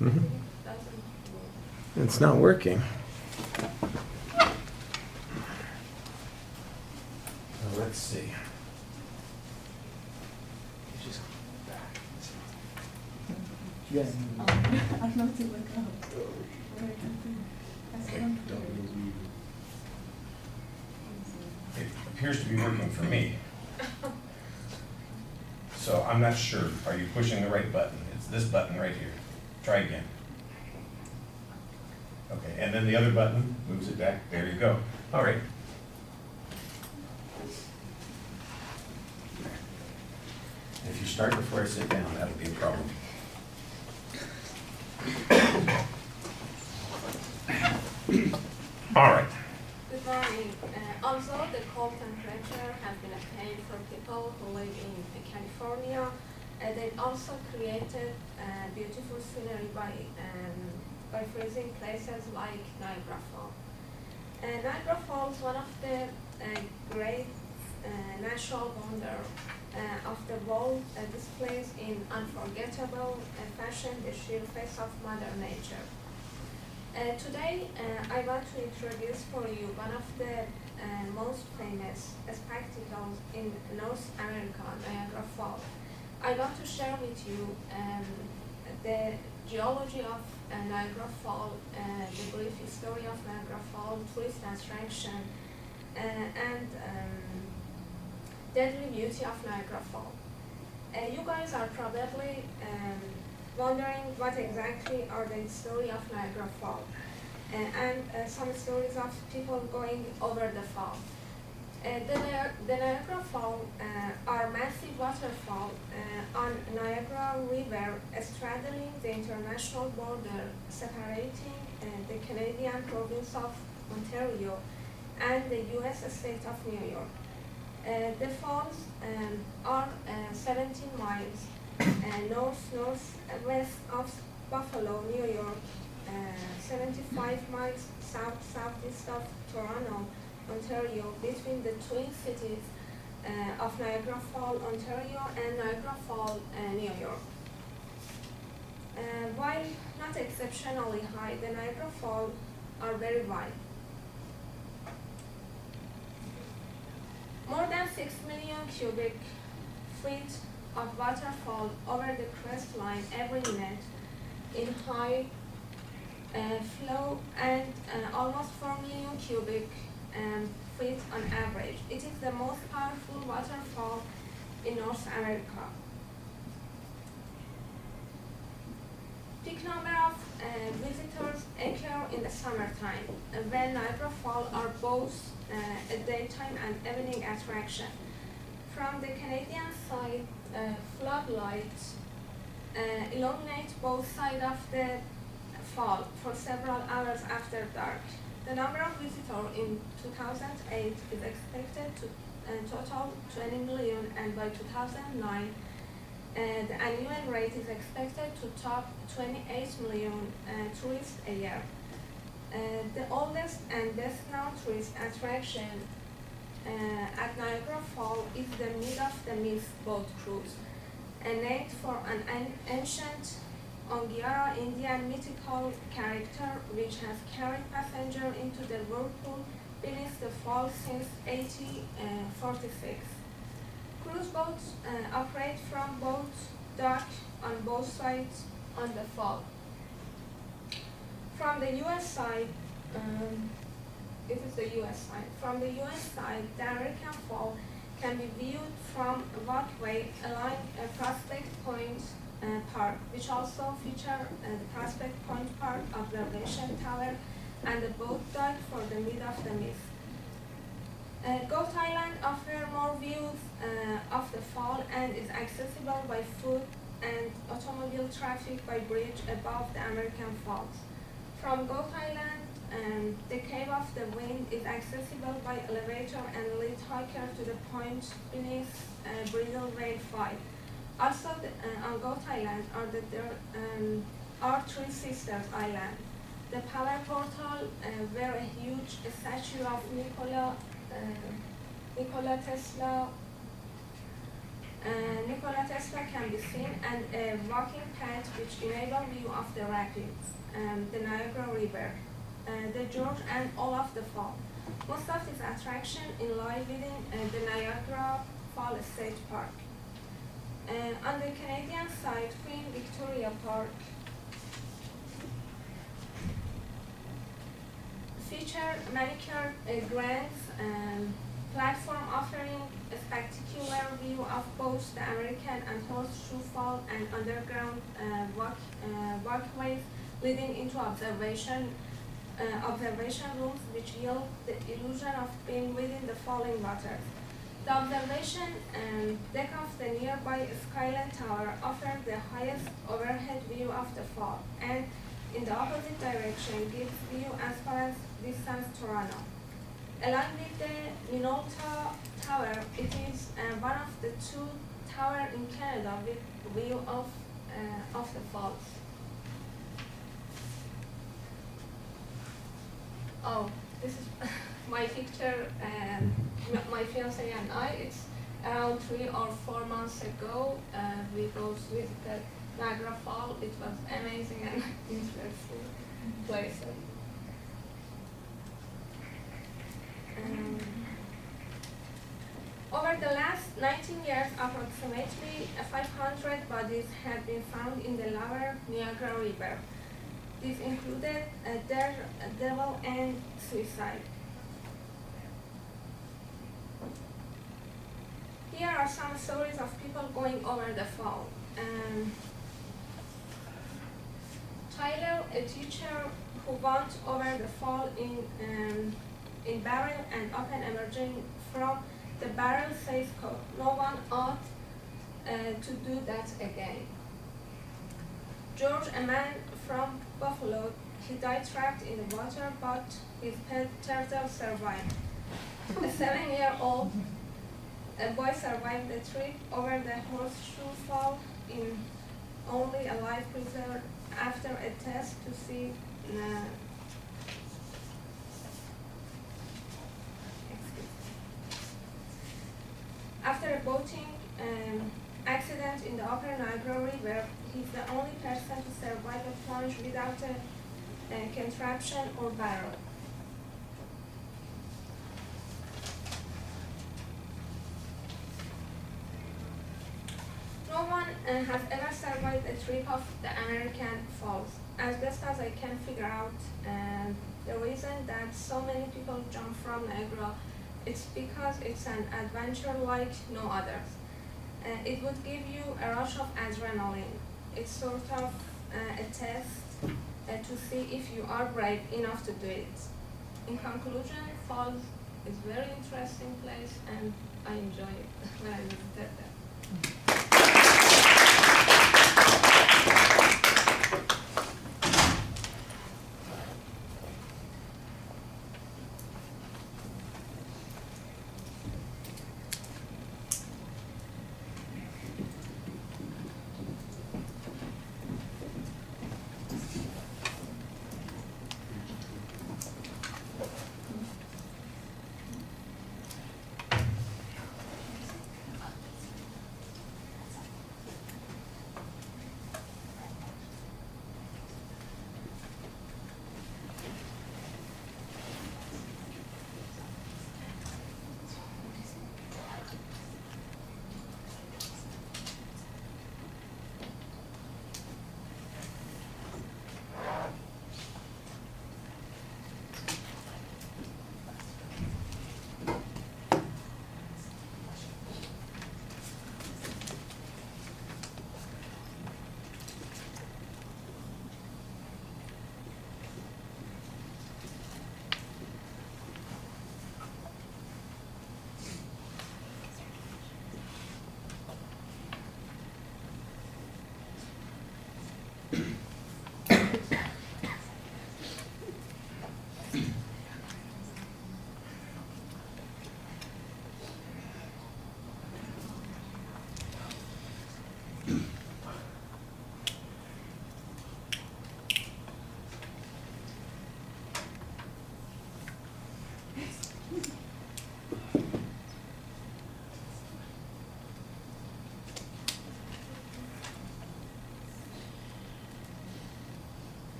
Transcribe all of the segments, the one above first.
Mhm. It doesn't work. It's not working. Well, let's see. Just back. Yes. I'd love to look up. Okay. It appears to be working for me. So I'm not sure. Are you pushing the right button? It's this button right here. Try again. Okay, and then the other button moves it back. There you go. All right. If you start before I sit down, that'll be a problem. All right. Good morning. Although the cold temperature has been a pain for people who live in California, they also created beautiful scenery by freezing places like Niagara Falls. Niagara Falls, one of the great natural wonder of the world, displays in unforgettable fashion the sheer face of Mother Nature. Today, I want to introduce for you one of the most famous spectacles in North America, Niagara Falls. I want to share with you the geology of Niagara Falls, the brief history of Niagara Falls, tourist attraction, and deadly beauty of Niagara Falls. You guys are probably wondering what exactly are the story of Niagara Falls and some stories of people going over the fall. The Niagara Falls are massive waterfall on Niagara River straddling the international border separating the Canadian province of Ontario and the US state of New York. The falls are 17 miles northwest of Buffalo, New York, 75 miles southeast of Toronto, Ontario, between the twin cities of Niagara Falls, Ontario, and Niagara Falls, New York. While not exceptionally high, the Niagara Falls are very wide. More than 6 million cubic feet of water fall over the crest line every minute in high flow and almost 4 million cubic feet on average. It is the most powerful waterfall in North America. Peak number of visitors occur in the summertime when Niagara Falls are both a daytime and evening attraction. From the Canadian side, floodlights illuminate both sides of the fall for several hours after dark. The number of visitors in 2008 is expected to total 20 million, and by 2009, the annual rate is expected to top 28 million tourists a year. The oldest and best-known tourist attraction at Niagara Falls is the Mead of the Mist boat cruise, named for an ancient Ongiara Indian mythical character which has carried passengers into the whirlpool beneath the falls since 1846. Cruise boats operate from boat dock on both sides on the fall. From the U.S. side, it is the U.S. side. From the U.S. side, the American Fall can be viewed from a walkway along Prospect Point Park, which also feature the Prospect Point Park Observation Tower and the boat dock for the Mead of the Mist. Goat Island offers more views of the fall and is accessible by foot and automobile traffic by bridge above the American Falls. From Goat Island, the Cave of the Wind is accessible by elevator and leads hikers to the point beneath Bridle Veil 5. Also, on Goat Island are Three Sisters Island, the power portal where a huge statue of Nikola Tesla Nikola Tesla can be seen, and a walking path which enable view of the rapids, the Niagara River, the George and all of the fall. Most of this attraction in lie within the Niagara Falls State Park. On the Canadian side, Queen Victoria Park feature manicured grants platform offering a spectacular view of both the American and Horseshoe Fall and underground walkways leading into observation rooms which yield the illusion of being within the falling waters. The observation deck of the nearby Skyline Tower offers the highest overhead view of the fall, and in the opposite direction gives view as far as distance Toronto. Along with the Minolta Tower, it is one of the two towers in Canada with view of the falls. Oh, this is my picture and my fiance and I. It's around 3 or 4 months ago. We both visited Niagara Falls. It was amazing and interesting place. Over the last 19 years, approximately 500 bodies have been found in the lower Niagara River. These included devil and suicide. Here are some stories of people going over the fall. Tyler, a teacher who went over the fall in barrel and often emerging from the barrel, says, "No one ought to do that again." George, a man from Buffalo, he died trapped in the water, but his pet turtle survived. A 7-year-old boy survived the trip over the Horseshoe Fall in only a life preserved after a test to see after a boating accident in the upper Niagara River. He's the only person to survive a plunge without a contraption or barrel. No one has ever survived a trip of the American Falls. As best as I can figure out, the reason that so many people jump from Niagara, it's because it's an adventure like no others. It would give you a rush of adrenaline. It's sort of a test to see if you are brave enough to do it. In conclusion, Falls is a very interesting place and I enjoy it when I visited there.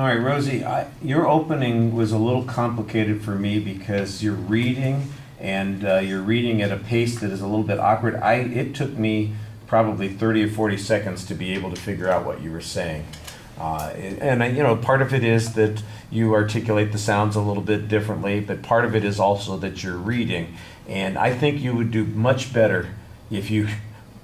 All right, Rosie, your opening was a little complicated for me because you're reading and you're reading at a pace that is a little bit awkward. It took me probably 30 or 40 seconds to be able to figure out what you were saying. Part of it is that you articulate the sounds a little bit differently, but part of it is also that you're reading. And I think you would do much better if you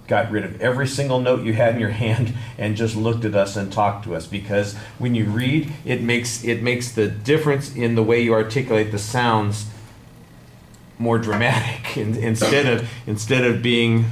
got rid of every single note you had in your hand and just looked at us and talked to us, because when you read, it makes the difference in the way you articulate the sounds more dramatic. Instead of being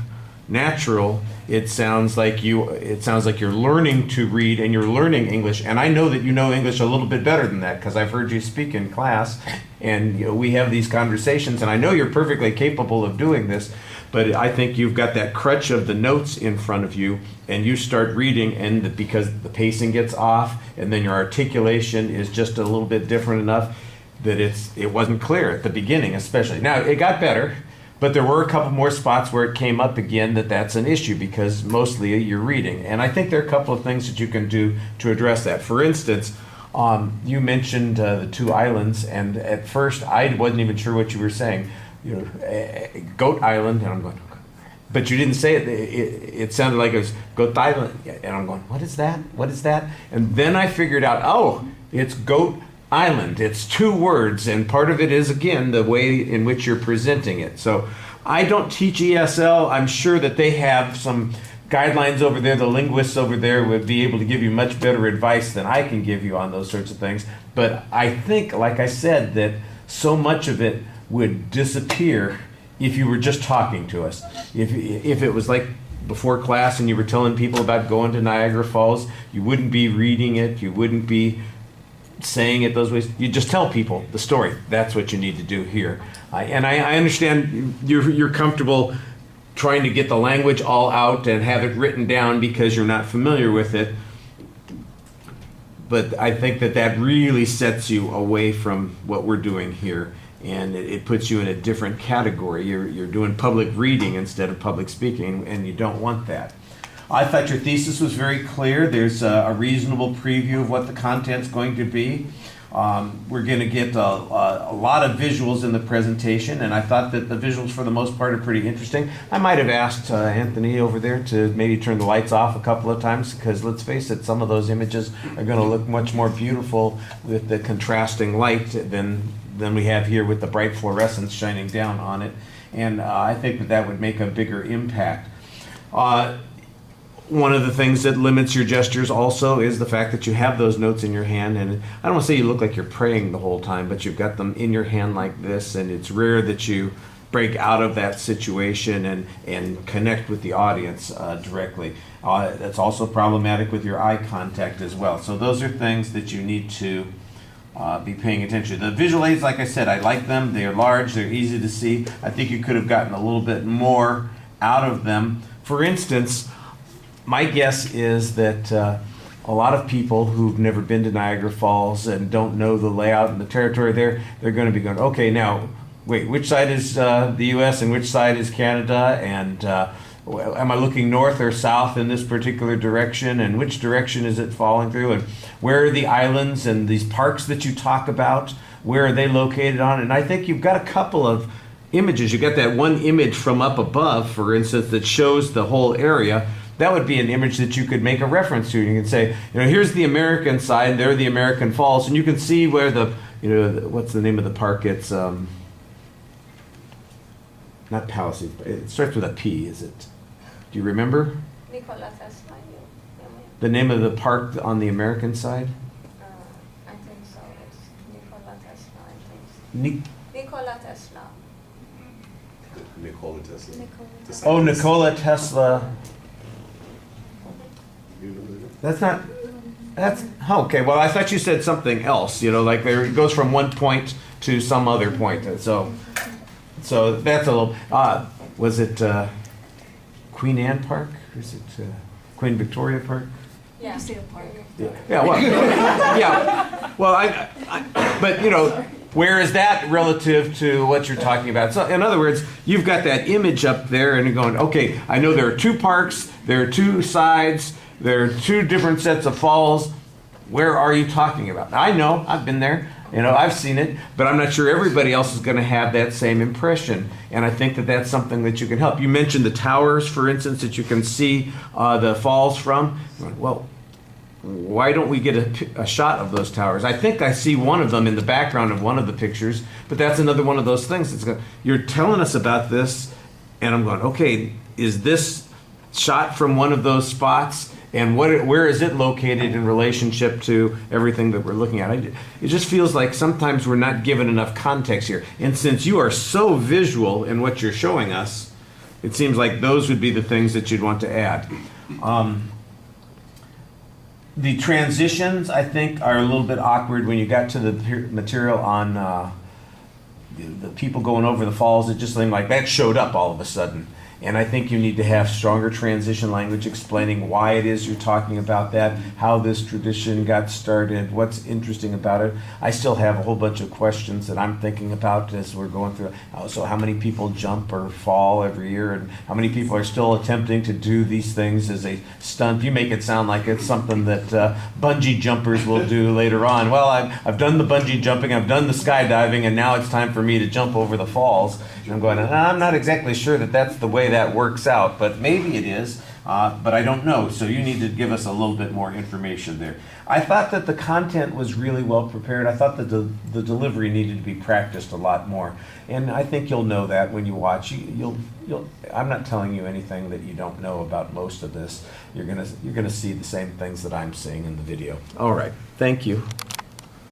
natural, it sounds like you're learning to read and you're learning English. And I know that you know English a little bit better than that because I've heard you speak in class, and we have these conversations, and I know you're perfectly capable of doing this. But I think you've got that crutch of the notes in front of you, and you start reading, and because the pacing gets off, and then your articulation is just a little bit different enough that it wasn't clear at the beginning, especially. Now it got better, but there were a couple more spots where it came up again that's an issue because mostly you're reading, and I think there are a couple of things that you can do to address that. For instance, you mentioned the two islands, and at first I wasn't even sure what you were saying. Goat Island, and I'm going, but you didn't say it. It sounded like it was Goat Island, and I'm going, what is that? What is that? And then I figured out, oh, it's Goat Island. It's two words, and part of it is, again, the way in which you're presenting it. So I don't teach ESL. I'm sure that they have some guidelines over there. The linguists over there would be able to give you much better advice than I can give you on those sorts of things. But I think, like I said, that so much of it would disappear if you were just talking to us. If it was like before class and you were telling people about going to Niagara Falls, you wouldn't be reading it, you wouldn't be saying it those ways. You just tell people the story. That's what you need to do here. And I understand you're comfortable trying to get the language all out and have it written down because you're not familiar with it. But I think that really sets you away from what we're doing here. And it puts you in a different category. You're doing public reading instead of public speaking, and you don't want that. I thought your thesis was very clear. There's a reasonable preview of what the content's going to be. We're going to get a lot of visuals in the presentation, and I thought that the visuals for the most part are pretty interesting. I might have asked Anthony over there to maybe turn the lights off a couple of times, because let's face it, some of those images are going to look much more beautiful with the contrasting light than we have here with the bright fluorescence shining down on it. And I think that would make a bigger impact. One of the things that limits your gestures also is the fact that you have those notes in your hand, and I don't want to say you look like you're praying the whole time, but you've got them in your hand like this, and it's rare that you break out of that situation and connect with the audience directly. That's also problematic with your eye contact as well. So those are things that you need to be paying attention to. The visual aids, like I said, I like them. They are large, they're easy to see. I think you could have gotten a little bit more out of them. For instance, my guess is that a lot of people who've never been to Niagara Falls and don't know the layout and the territory there, they're going to be going, okay, now, wait, which side is the U.S. and which side is Canada? And am I looking north or south in this particular direction? And which direction is it falling through? And where are the islands and these parks that you talk about? Where are they located on? And I think you've got a couple of images. You've got that one image from up above, for instance, that shows the whole area. That would be an image that you could make a reference to. You can say, here's the American side, there are the American Falls, and you can see where what's the name of the park? It's not Palisades, but it starts with a P, is it? Do you remember? Nikola Tesla. The name of the park on the American side? I think so. It's Nikola Tesla, I think so. Nikola Tesla. Nikola Tesla. Oh, Nikola Tesla. Okay. Well, I thought you said something else. Like it goes from one point to some other point. So that's a little. Was it Queen Anne Park? Or is it Queen Victoria Park? Yeah. Park. Yeah. Well. Yeah. Well, but where is that relative to what you're talking about? So, in other words, you've got that image up there, and you're going, okay, I know there are two parks, there are two sides. There are two different sets of falls. where are you talking about? I know, I've been there, you know, I've seen it, but I'm not sure everybody else is going to have that same impression. And I think that that's something that you can help. You mentioned the towers, for instance, that you can see the falls from. Well, why don't we get a shot of those towers? I think I see one of them in the background of one of the pictures, but that's another one of those things. You're telling us about this, and I'm going, okay, is this shot from one of those spots? And where is it located in relationship to everything that we're looking at? It just feels like sometimes we're not given enough context here. And since you are so visual in what you're showing us, it seems like those would be the things that you'd want to add. The transitions, I think, are a little bit awkward when you got to the material on the people going over the falls. It just seemed like that showed up all of a sudden. And I think you need to have stronger transition language explaining why it is you're talking about that, how this tradition got started, what's interesting about it. I still have a whole bunch of questions that I'm thinking about as we're going through. So how many people jump or fall every year, and how many people are still attempting to do these things as a stunt? You make it sound like it's something that bungee jumpers will do later on. Well, I've done the bungee jumping, I've done the skydiving, and now it's time for me to jump over the falls. And I'm going, I'm not exactly sure that that's the way that works out, but maybe it is, but I don't know. So you need to give us a little bit more information there. I thought that the content was really well prepared. I thought that the delivery needed to be practiced a lot more, and I think you'll know that when you watch. You'll. I'm not telling you anything that you don't know about most of this. You're gonna see the same things that I'm seeing in the video. All right. Thank you.